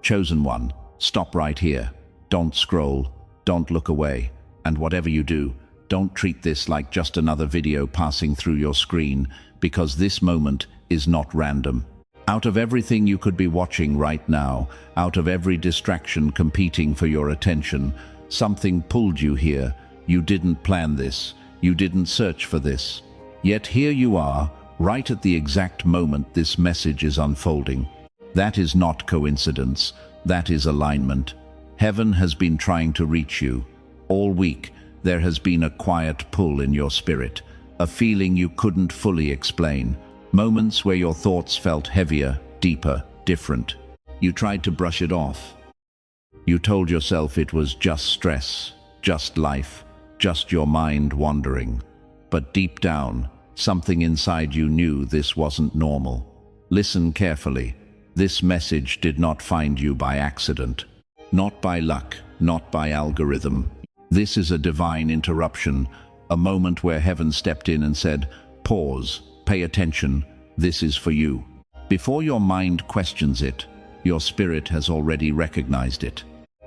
Chosen one, stop right here. Don't scroll, don't look away, and whatever you do, don't treat this like just another video passing through your screen, because this moment is not random. Out of everything you could be watching right now, out of every distraction competing for your attention, something pulled you here. You didn't plan this, you didn't search for this. Yet here you are, right at the exact moment this message is unfolding. That is not coincidence, that is alignment. Heaven has been trying to reach you. All week, there has been a quiet pull in your spirit, a feeling you couldn't fully explain. Moments where your thoughts felt heavier, deeper, different. You tried to brush it off. You told yourself it was just stress, just life, just your mind wandering. But deep down, something inside you knew this wasn't normal. Listen carefully. This message did not find you by accident. Not by luck, not by algorithm. This is a divine interruption, a moment where heaven stepped in and said, "Pause, pay attention, this is for you." Before your mind questions it, your spirit has already recognized it.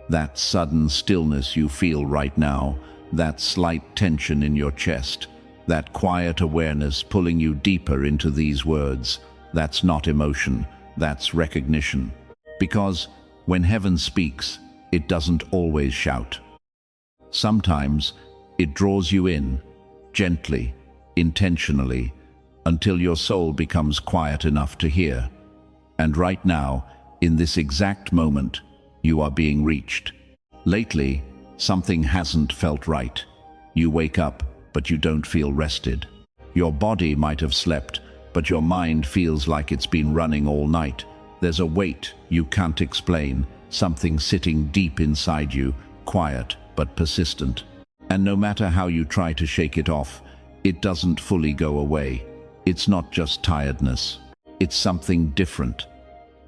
That sudden stillness you feel right now, that slight tension in your chest, that quiet awareness pulling you deeper into these words, that's not emotion, that's recognition. Because when heaven speaks, it doesn't always shout. Sometimes it draws you in, gently, intentionally, until your soul becomes quiet enough to hear. And right now, in this exact moment, you are being reached. Lately, something hasn't felt right. You wake up, but you don't feel rested. Your body might have slept, but your mind feels like it's been running all night. There's a weight you can't explain, something sitting deep inside you, quiet but persistent. And no matter how you try to shake it off, it doesn't fully go away. It's not just tiredness. It's something different.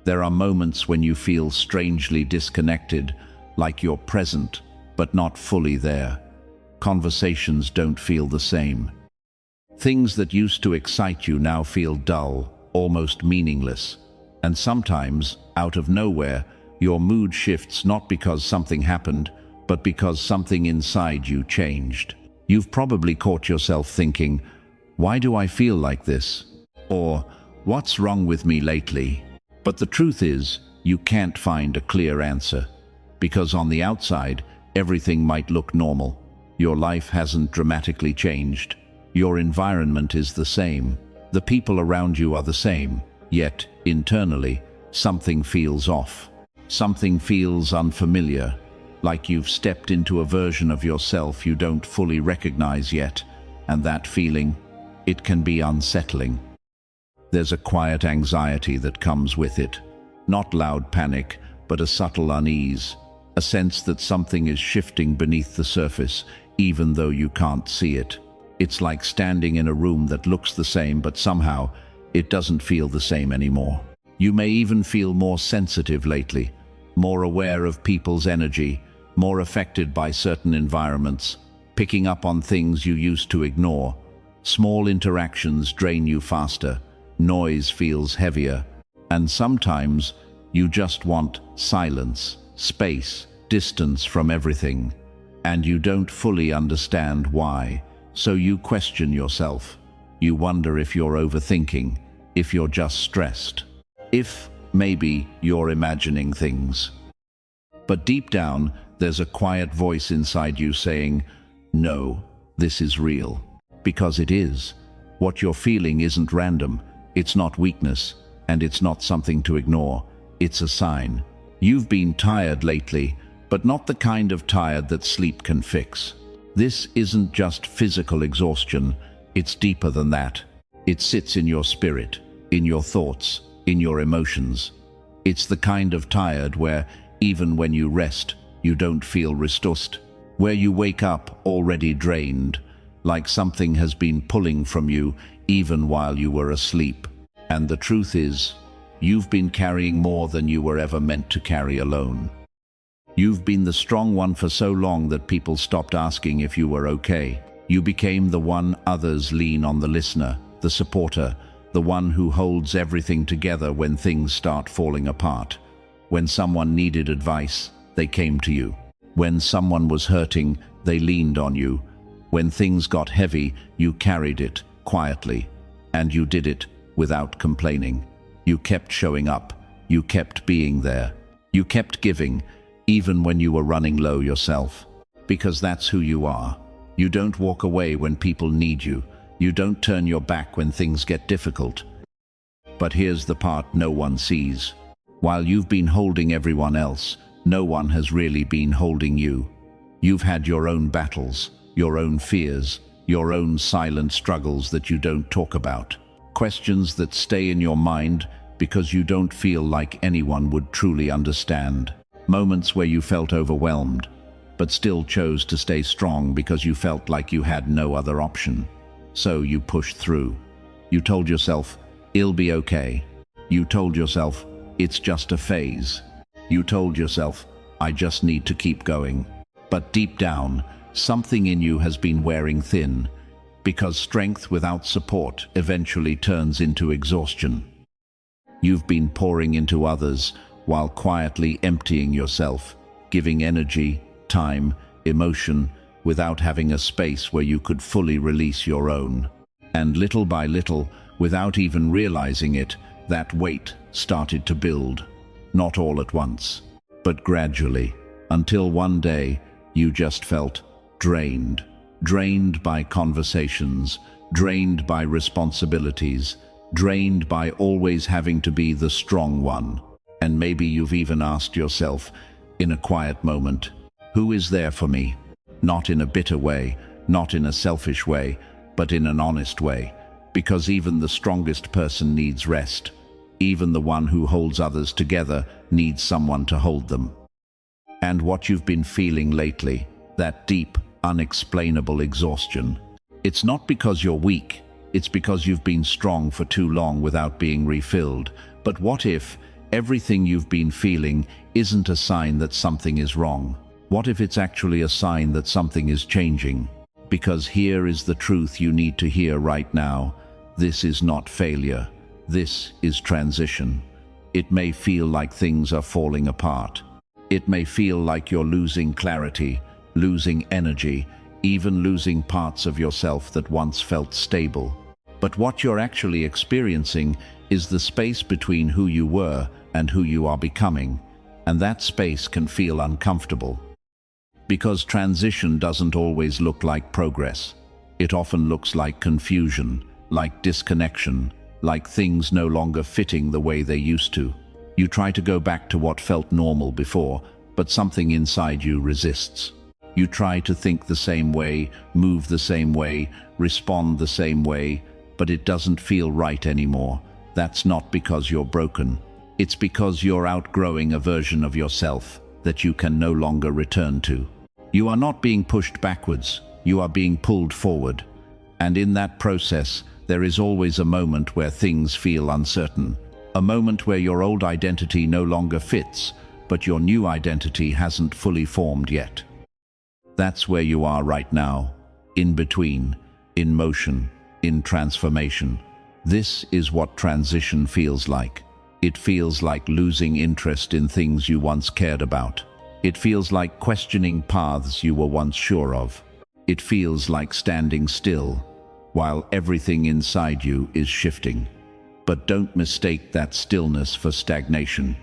There are moments when you feel strangely disconnected, like you're present, but not fully there. Conversations don't feel the same. Things that used to excite you now feel dull, almost meaningless. And sometimes, out of nowhere, your mood shifts not because something happened, but because something inside you changed. You've probably caught yourself thinking, "Why do I feel like this?" Or, "What's wrong with me lately?" But the truth is, you can't find a clear answer. Because on the outside, everything might look normal. Your life hasn't dramatically changed. Your environment is the same. The people around you are the same. Yet, internally, something feels off. Something feels unfamiliar, like you've stepped into a version of yourself you don't fully recognize yet. And that feeling, it can be unsettling. There's a quiet anxiety that comes with it. Not loud panic, but a subtle unease. A sense that something is shifting beneath the surface, even though you can't see it. It's like standing in a room that looks the same, but somehow it doesn't feel the same anymore. You may even feel more sensitive lately, more aware of people's energy, more affected by certain environments, picking up on things you used to ignore. Small interactions drain you faster, noise feels heavier, and sometimes you just want silence, space, distance from everything. And you don't fully understand why, so you question yourself. You wonder if you're overthinking, if you're just stressed, if maybe you're imagining things. But deep down, there's a quiet voice inside you saying, "No, this is real." Because it is. What you're feeling isn't random, it's not weakness, and it's not something to ignore. It's a sign. You've been tired lately, but not the kind of tired that sleep can fix. This isn't just physical exhaustion, it's deeper than that. It sits in your spirit, in your thoughts, in your emotions. It's the kind of tired where, even when you rest, you don't feel restored. Where you wake up already drained, like something has been pulling from you even while you were asleep. And the truth is, you've been carrying more than you were ever meant to carry alone. You've been the strong one for so long that people stopped asking if you were okay. You became the one others lean on, the listener, the supporter, the one who holds everything together when things start falling apart. When someone needed advice, they came to you. When someone was hurting, they leaned on you. When things got heavy, you carried it quietly. And you did it without complaining. You kept showing up. You kept being there. You kept giving, even when you were running low yourself. Because that's who you are. You don't walk away when people need you. You don't turn your back when things get difficult. But here's the part no one sees. While you've been holding everyone else, no one has really been holding you. You've had your own battles, your own fears, your own silent struggles that you don't talk about. Questions that stay in your mind because you don't feel like anyone would truly understand. Moments where you felt overwhelmed, but still chose to stay strong because you felt like you had no other option. So you pushed through. You told yourself, it'll be okay. You told yourself, it's just a phase. You told yourself, I just need to keep going. But deep down, something in you has been wearing thin, because strength without support eventually turns into exhaustion. You've been pouring into others while quietly emptying yourself, giving energy, time, emotion, without having a space where you could fully release your own. And little by little, without even realizing it, that weight started to build. Not all at once, but gradually, until one day you just felt drained. Drained by conversations, drained by responsibilities, drained by always having to be the strong one. And maybe you've even asked yourself, in a quiet moment, who is there for me? Not in a bitter way, not in a selfish way, but in an honest way. Because even the strongest person needs rest. Even the one who holds others together needs someone to hold them. And what you've been feeling lately, that deep, unexplainable exhaustion, it's not because you're weak, it's because you've been strong for too long without being refilled. But what if everything you've been feeling isn't a sign that something is wrong? What if it's actually a sign that something is changing? Because here is the truth you need to hear right now. This is not failure. This is transition. It may feel like things are falling apart. It may feel like you're losing clarity, losing energy, even losing parts of yourself that once felt stable. But what you're actually experiencing is the space between who you were and who you are becoming. And that space can feel uncomfortable. Because transition doesn't always look like progress. It often looks like confusion, like disconnection, like things no longer fitting the way they used to. You try to go back to what felt normal before, but something inside you resists. You try to think the same way, move the same way, respond the same way, but it doesn't feel right anymore. That's not because you're broken. It's because you're outgrowing a version of yourself that you can no longer return to. You are not being pushed backwards, you are being pulled forward. And in that process, there is always a moment where things feel uncertain. A moment where your old identity no longer fits, but your new identity hasn't fully formed yet. That's where you are right now, in between, in motion, in transformation. This is what transition feels like. It feels like losing interest in things you once cared about. It feels like questioning paths you were once sure of. It feels like standing still, while everything inside you is shifting. But don't mistake that stillness for stagnation,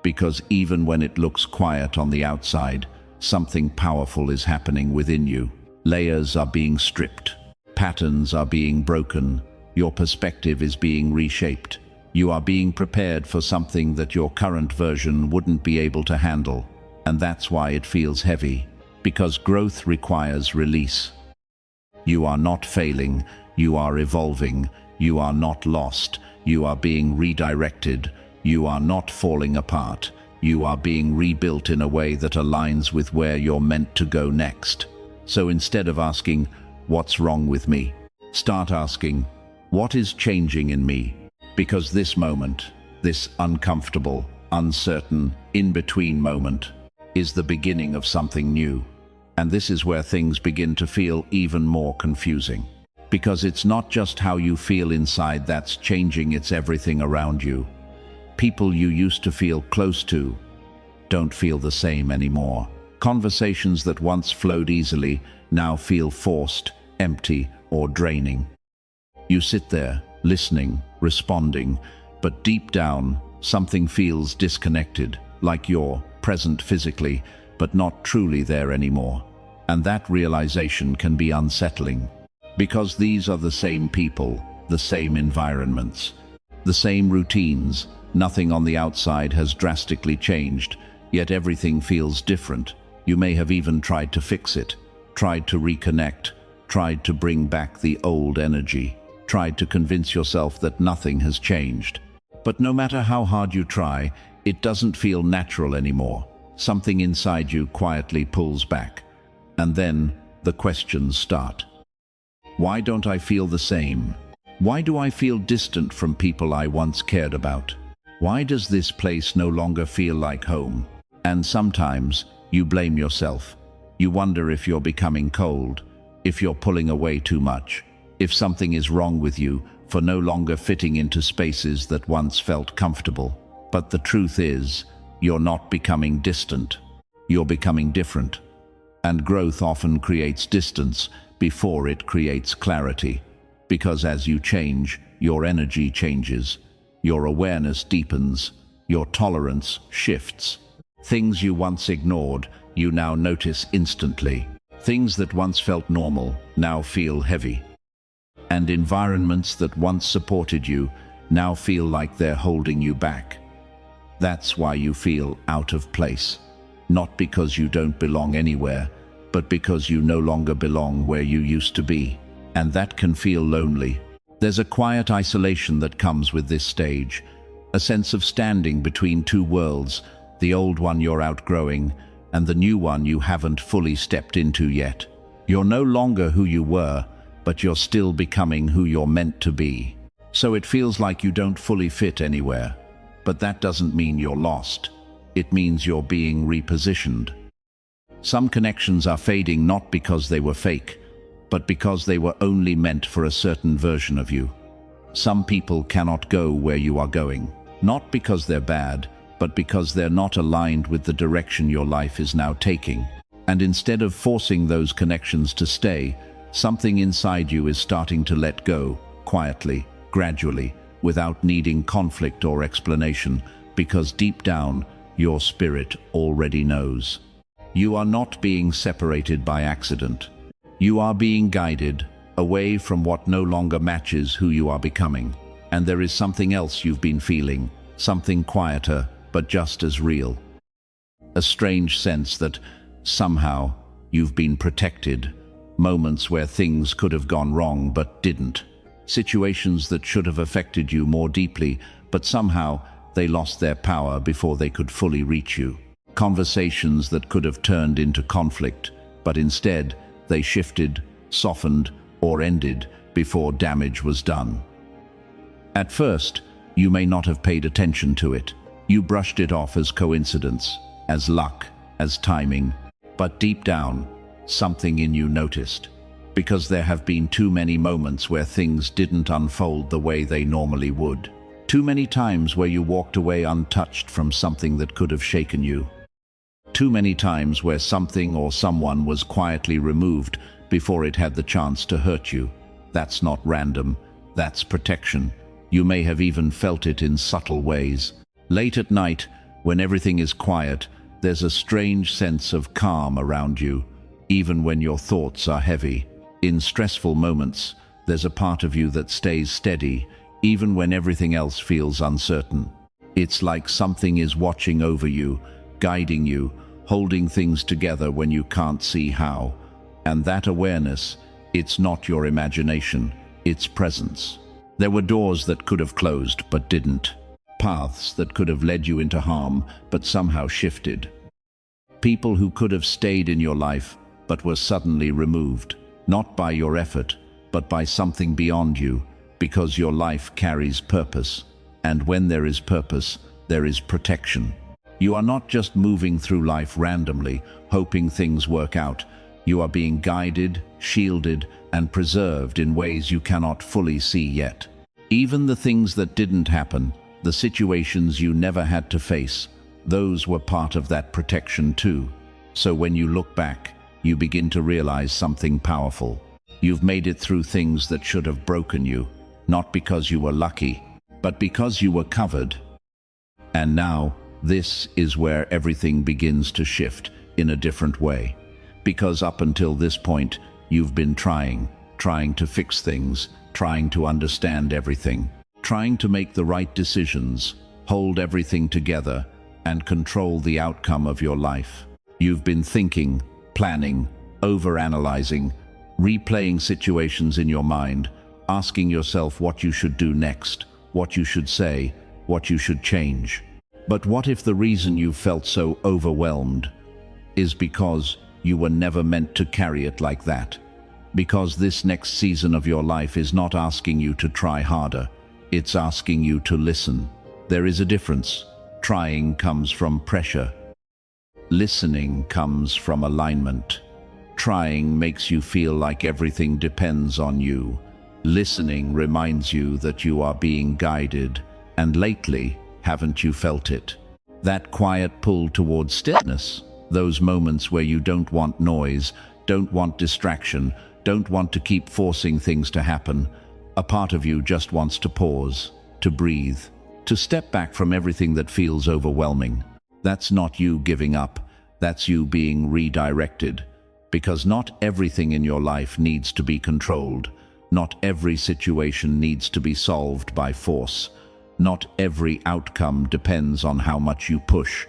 because even when it looks quiet on the outside, something powerful is happening within you. Layers are being stripped. Patterns are being broken. Your perspective is being reshaped. You are being prepared for something that your current version wouldn't be able to handle. And that's why it feels heavy, because growth requires release. You are not failing, you are evolving, you are not lost, you are being redirected, you are not falling apart, you are being rebuilt in a way that aligns with where you're meant to go next. So instead of asking, what's wrong with me? Start asking, what is changing in me? Because this moment, this uncomfortable, uncertain, in-between moment, is the beginning of something new. And this is where things begin to feel even more confusing. Because it's not just how you feel inside that's changing, it's everything around you. People you used to feel close to, don't feel the same anymore. Conversations that once flowed easily now feel forced, empty, or draining. You sit there, listening, responding, but deep down, something feels disconnected, like you're present physically, but not truly there anymore. And that realization can be unsettling, because these are the same people, the same environments, the same routines. Nothing on the outside has drastically changed, yet everything feels different. You may have even tried to fix it, tried to reconnect, tried to bring back the old energy, tried to convince yourself that nothing has changed. But no matter how hard you try, it doesn't feel natural anymore. Something inside you quietly pulls back. And then the questions start. Why don't I feel the same? Why do I feel distant from people I once cared about? Why does this place no longer feel like home? And sometimes you blame yourself. You wonder if you're becoming cold, if you're pulling away too much, if something is wrong with you for no longer fitting into spaces that once felt comfortable. But the truth is, you're not becoming distant. You're becoming different. And growth often creates distance before it creates clarity. Because as you change, your energy changes. Your awareness deepens, your tolerance shifts. Things you once ignored, you now notice instantly. Things that once felt normal now feel heavy. And environments that once supported you now feel like they're holding you back. That's why you feel out of place. Not because you don't belong anywhere, but because you no longer belong where you used to be. And that can feel lonely. There's a quiet isolation that comes with this stage, a sense of standing between two worlds, the old one you're outgrowing and the new one you haven't fully stepped into yet. You're no longer who you were, but you're still becoming who you're meant to be. So it feels like you don't fully fit anywhere. But that doesn't mean you're lost. It means you're being repositioned. Some connections are fading not because they were fake, but because they were only meant for a certain version of you. Some people cannot go where you are going, not because they're bad, but because they're not aligned with the direction your life is now taking. And instead of forcing those connections to stay, something inside you is starting to let go, quietly, gradually, without needing conflict or explanation, because deep down, your spirit already knows. You are not being separated by accident. You are being guided away from what no longer matches who you are becoming. And there is something else you've been feeling, something quieter, but just as real. A strange sense that somehow you've been protected. Moments where things could have gone wrong but didn't. Situations that should have affected you more deeply, but somehow they lost their power before they could fully reach you. Conversations that could have turned into conflict, but instead they shifted, softened, or ended before damage was done. At first, you may not have paid attention to it. You brushed it off as coincidence, as luck, as timing. But deep down, something in you noticed. Because there have been too many moments where things didn't unfold the way they normally would. Too many times where you walked away untouched from something that could have shaken you. Too many times where something or someone was quietly removed before it had the chance to hurt you. That's not random, that's protection. You may have even felt it in subtle ways. Late at night, when everything is quiet, there's a strange sense of calm around you, even when your thoughts are heavy. In stressful moments, there's a part of you that stays steady, even when everything else feels uncertain. It's like something is watching over you, guiding you, holding things together when you can't see how. And that awareness, it's not your imagination, it's presence. There were doors that could have closed but didn't. Paths that could have led you into harm but somehow shifted. People who could have stayed in your life but were suddenly removed, not by your effort, but by something beyond you, because your life carries purpose. And when there is purpose, there is protection. You are not just moving through life randomly, hoping things work out. You are being guided, shielded, and preserved in ways you cannot fully see yet. Even the things that didn't happen, the situations you never had to face, those were part of that protection too. So when you look back, you begin to realize something powerful. You've made it through things that should have broken you, not because you were lucky, but because you were covered. And now, this is where everything begins to shift in a different way. Because up until this point, you've been trying to fix things, trying to understand everything, trying to make the right decisions, hold everything together, and control the outcome of your life. You've been thinking, planning, overanalyzing, replaying situations in your mind, asking yourself what you should do next, what you should say, what you should change. But what if the reason you felt so overwhelmed is because you were never meant to carry it like that? Because this next season of your life is not asking you to try harder, it's asking you to listen. There is a difference. Trying comes from pressure. Listening comes from alignment. Trying makes you feel like everything depends on you. Listening reminds you that you are being guided, and lately, haven't you felt it? That quiet pull towards stillness, those moments where you don't want noise, don't want distraction, don't want to keep forcing things to happen. A part of you just wants to pause, to breathe, to step back from everything that feels overwhelming. That's not you giving up, that's you being redirected. Because not everything in your life needs to be controlled. Not every situation needs to be solved by force. Not every outcome depends on how much you push.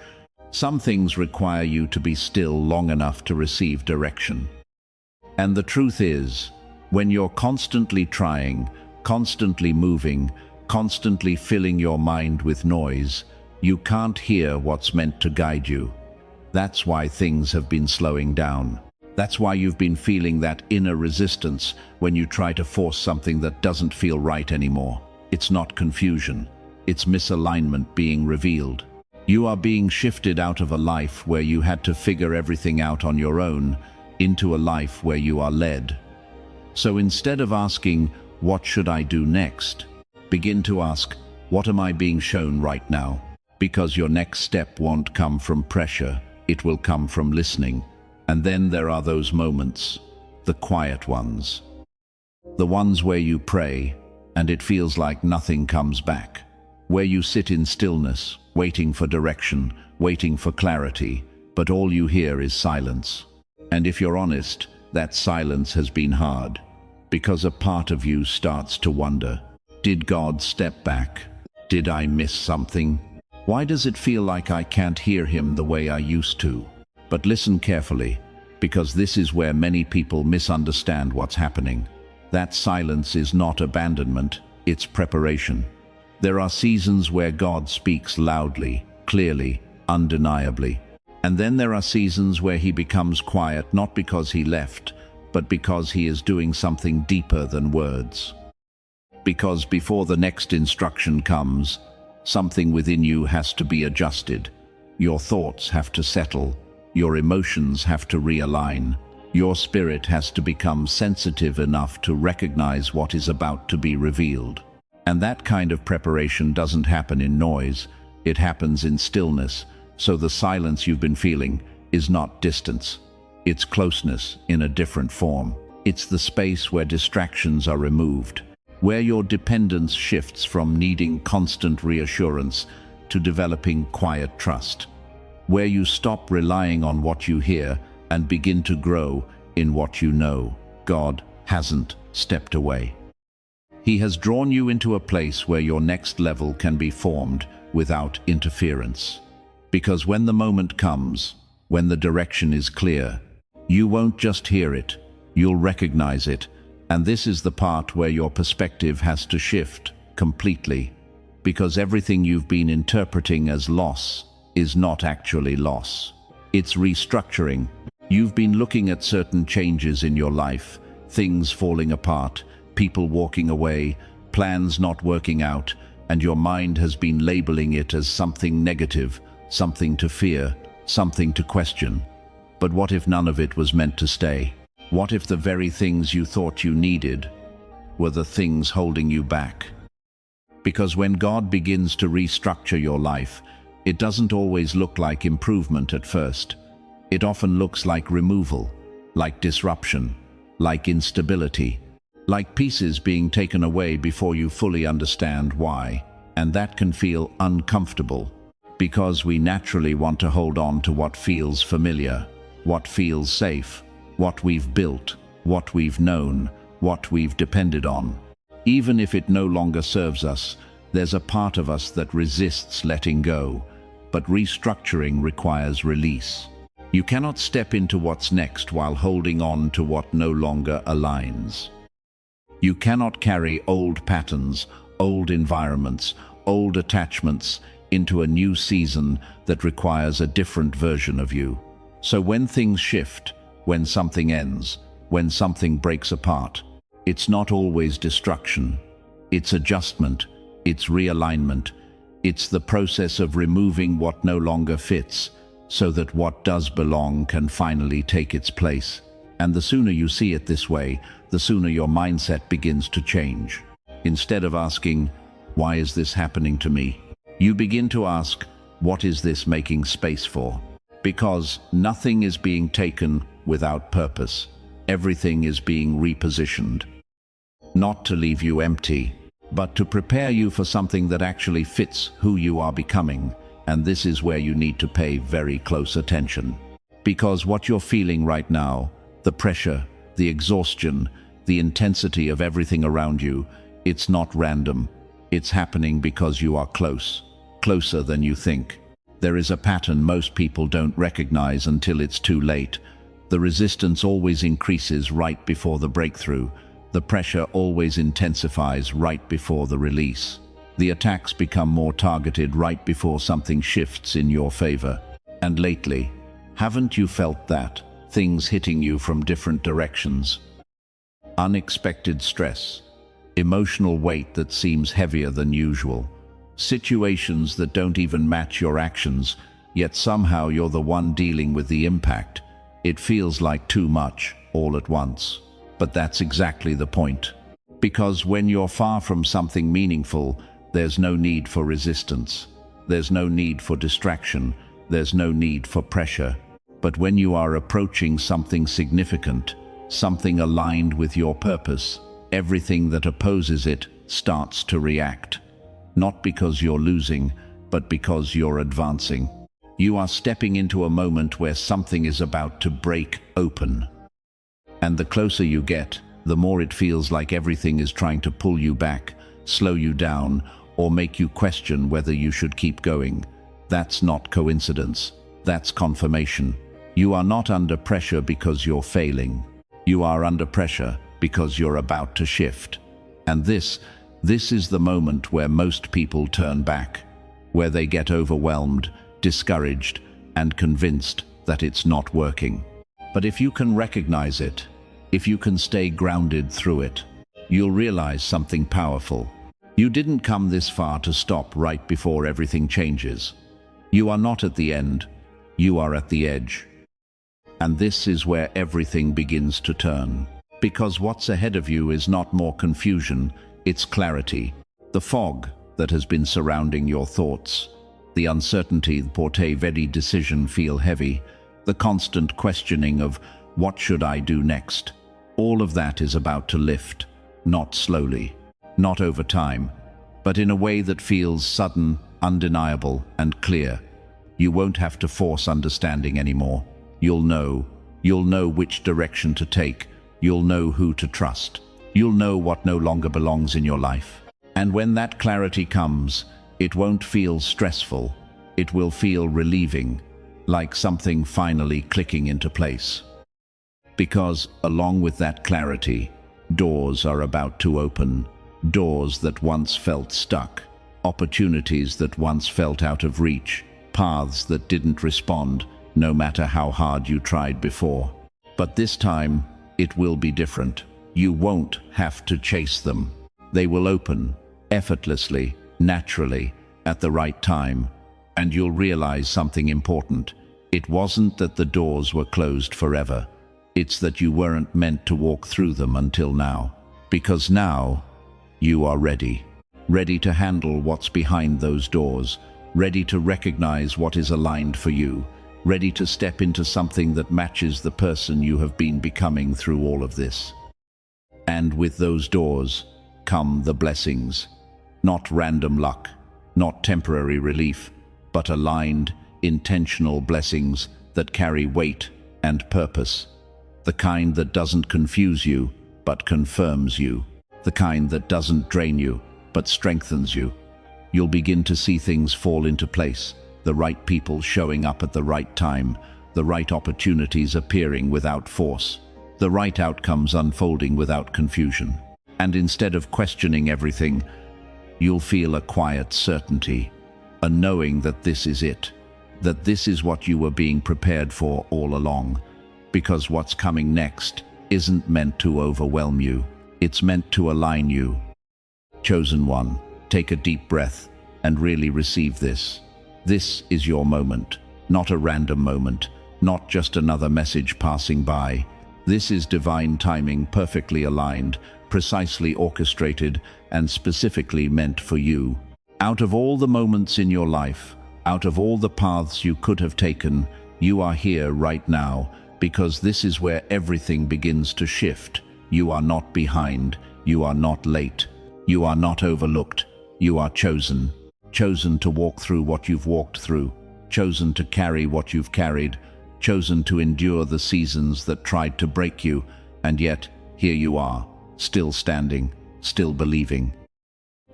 Some things require you to be still long enough to receive direction. And the truth is, when you're constantly trying, constantly moving, constantly filling your mind with noise, you can't hear what's meant to guide you. That's why things have been slowing down. That's why you've been feeling that inner resistance when you try to force something that doesn't feel right anymore. It's not confusion. It's misalignment being revealed. You are being shifted out of a life where you had to figure everything out on your own into a life where you are led. So instead of asking, what should I do next? Begin to ask, what am I being shown right now? Because your next step won't come from pressure, it will come from listening. And then there are those moments, the quiet ones. The ones where you pray, and it feels like nothing comes back. Where you sit in stillness, waiting for direction, waiting for clarity, but all you hear is silence. And if you're honest, that silence has been hard, because a part of you starts to wonder, did God step back? Did I miss something? Why does it feel like I can't hear him the way I used to? But listen carefully, because this is where many people misunderstand what's happening. That silence is not abandonment, it's preparation. There are seasons where God speaks loudly, clearly, undeniably. And then there are seasons where he becomes quiet, not because he left, but because he is doing something deeper than words. Because before the next instruction comes, something within you has to be adjusted. Your thoughts have to settle. Your emotions have to realign. Your spirit has to become sensitive enough to recognize what is about to be revealed. And that kind of preparation doesn't happen in noise, it happens in stillness. So the silence you've been feeling is not distance. It's closeness in a different form. It's the space where distractions are removed, where your dependence shifts from needing constant reassurance to developing quiet trust, where you stop relying on what you hear and begin to grow in what you know. God hasn't stepped away. He has drawn you into a place where your next level can be formed without interference. Because when the moment comes, when the direction is clear, you won't just hear it, you'll recognize it. And this is the part where your perspective has to shift completely. Because everything you've been interpreting as loss is not actually loss. It's restructuring. You've been looking at certain changes in your life, things falling apart, people walking away, plans not working out, and your mind has been labeling it as something negative, something to fear, something to question. But what if none of it was meant to stay? What if the very things you thought you needed were the things holding you back? Because when God begins to restructure your life, It doesn't always look like improvement at first. It often looks like removal, like disruption, like instability, like pieces being taken away before you fully understand why. And that can feel uncomfortable, because we naturally want to hold on to what feels familiar, what feels safe, what we've built, what we've known, what we've depended on. Even if it no longer serves us, there's a part of us that resists letting go, but restructuring requires release. You cannot step into what's next while holding on to what no longer aligns. You cannot carry old patterns, old environments, old attachments into a new season that requires a different version of you. So when things shift, when something ends, when something breaks apart, it's not always destruction. It's adjustment, it's realignment, it's the process of removing what no longer fits, so that what does belong can finally take its place. And the sooner you see it this way, the sooner your mindset begins to change. Instead of asking, "Why is this happening to me?" you begin to ask, "What is this making space for?" Because nothing is being taken without purpose. Everything is being repositioned. Not to leave you empty, but to prepare you for something that actually fits who you are becoming. And this is where you need to pay very close attention. Because what you're feeling right now, the pressure, the exhaustion, the intensity of everything around you, it's not random. It's happening because you are close, closer than you think. There is a pattern most people don't recognize until it's too late. The resistance always increases right before the breakthrough. The pressure always intensifies right before the release. The attacks become more targeted right before something shifts in your favor. And lately, haven't you felt that? Things hitting you from different directions. Unexpected stress. Emotional weight that seems heavier than usual. Situations that don't even match your actions, yet somehow you're the one dealing with the impact. It feels like too much, all at once. But that's exactly the point. Because when you're far from something meaningful, there's no need for resistance. There's no need for distraction. There's no need for pressure. But when you are approaching something significant, something aligned with your purpose, everything that opposes it starts to react. Not because you're losing, but because you're advancing. You are stepping into a moment where something is about to break open. And the closer you get, the more it feels like everything is trying to pull you back, slow you down, or make you question whether you should keep going. That's not coincidence. That's confirmation. You are not under pressure because you're failing. You are under pressure because you're about to shift. And this is the moment where most people turn back, where they get overwhelmed, discouraged, and convinced that it's not working. But if you can recognize it, if you can stay grounded through it, you'll realize something powerful. You didn't come this far to stop right before everything changes. You are not at the end, you are at the edge. And this is where everything begins to turn. Because what's ahead of you is not more confusion, it's clarity. The fog that has been surrounding your thoughts, the uncertainty that portray every decision feel heavy, the constant questioning of what should I do next? All of that is about to lift, not slowly, not over time, but in a way that feels sudden, undeniable, and clear. You won't have to force understanding anymore. You'll know which direction to take. You'll know who to trust. You'll know what no longer belongs in your life. And when that clarity comes, it won't feel stressful. It will feel relieving, like something finally clicking into place. Because along with that clarity, doors are about to open. Doors that once felt stuck, opportunities that once felt out of reach, paths that didn't respond, no matter how hard you tried before. But this time, it will be different. You won't have to chase them. They will open, effortlessly, naturally, at the right time. And you'll realize something important. It wasn't that the doors were closed forever. It's that you weren't meant to walk through them until now. Because now, you are ready. Ready to handle what's behind those doors. ready to recognize what is aligned for you, ready to step into something that matches the person you have been becoming through all of this. And with those doors come the blessings. Not random luck, not temporary relief, but aligned, intentional blessings that carry weight and purpose. The kind that doesn't confuse you, but confirms you. The kind that doesn't drain you, but strengthens you. You'll begin to see things fall into place, the right people showing up at the right time, the right opportunities appearing without force, the right outcomes unfolding without confusion. And instead of questioning everything, you'll feel a quiet certainty, a knowing that this is it, that this is what you were being prepared for all along, because what's coming next isn't meant to overwhelm you, it's meant to align you. Chosen one, take a deep breath and really receive this. This is your moment, not a random moment, not just another message passing by. This is divine timing, perfectly aligned, precisely orchestrated, and specifically meant for you. Out of all the moments in your life, out of all the paths you could have taken, you are here right now, because this is where everything begins to shift. You are not behind, you are not late, you are not overlooked, you are chosen. Chosen to walk through what you've walked through, chosen to carry what you've carried, chosen to endure the seasons that tried to break you, and yet here you are, still standing, still believing,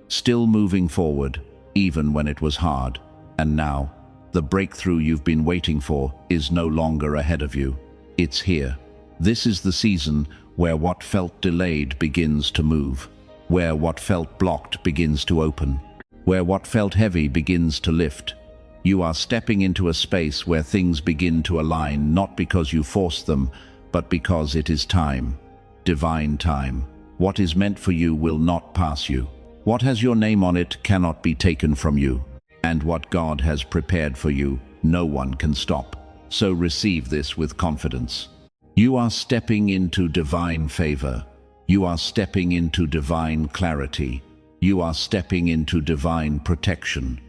still moving forward, even when it was hard. And now, the breakthrough you've been waiting for is no longer ahead of you. It's here. This is the season where what felt delayed begins to move, where what felt blocked begins to open, where what felt heavy begins to lift. You are stepping into a space where things begin to align, not because you forced them, but because it is time, divine time. What is meant for you will not pass you. What has your name on it cannot be taken from you. And what God has prepared for you, no one can stop. So receive this with confidence. You are stepping into divine favor. You are stepping into divine clarity. You are stepping into divine protection.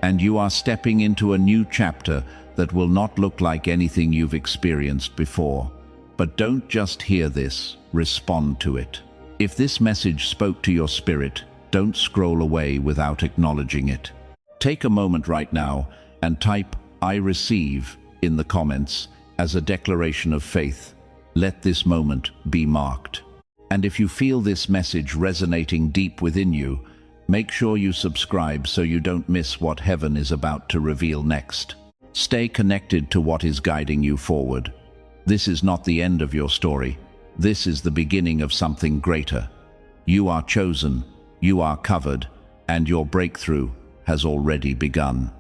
And you are stepping into a new chapter that will not look like anything you've experienced before. But don't just hear this, respond to it. If this message spoke to your spirit, don't scroll away without acknowledging it. Take a moment right now and type "I receive" in the comments as a declaration of faith. Let this moment be marked. And if you feel this message resonating deep within you, make sure you subscribe so you don't miss what heaven is about to reveal next. Stay connected to what is guiding you forward. This is not the end of your story. This is the beginning of something greater. You are chosen, you are covered, and your breakthrough has already begun.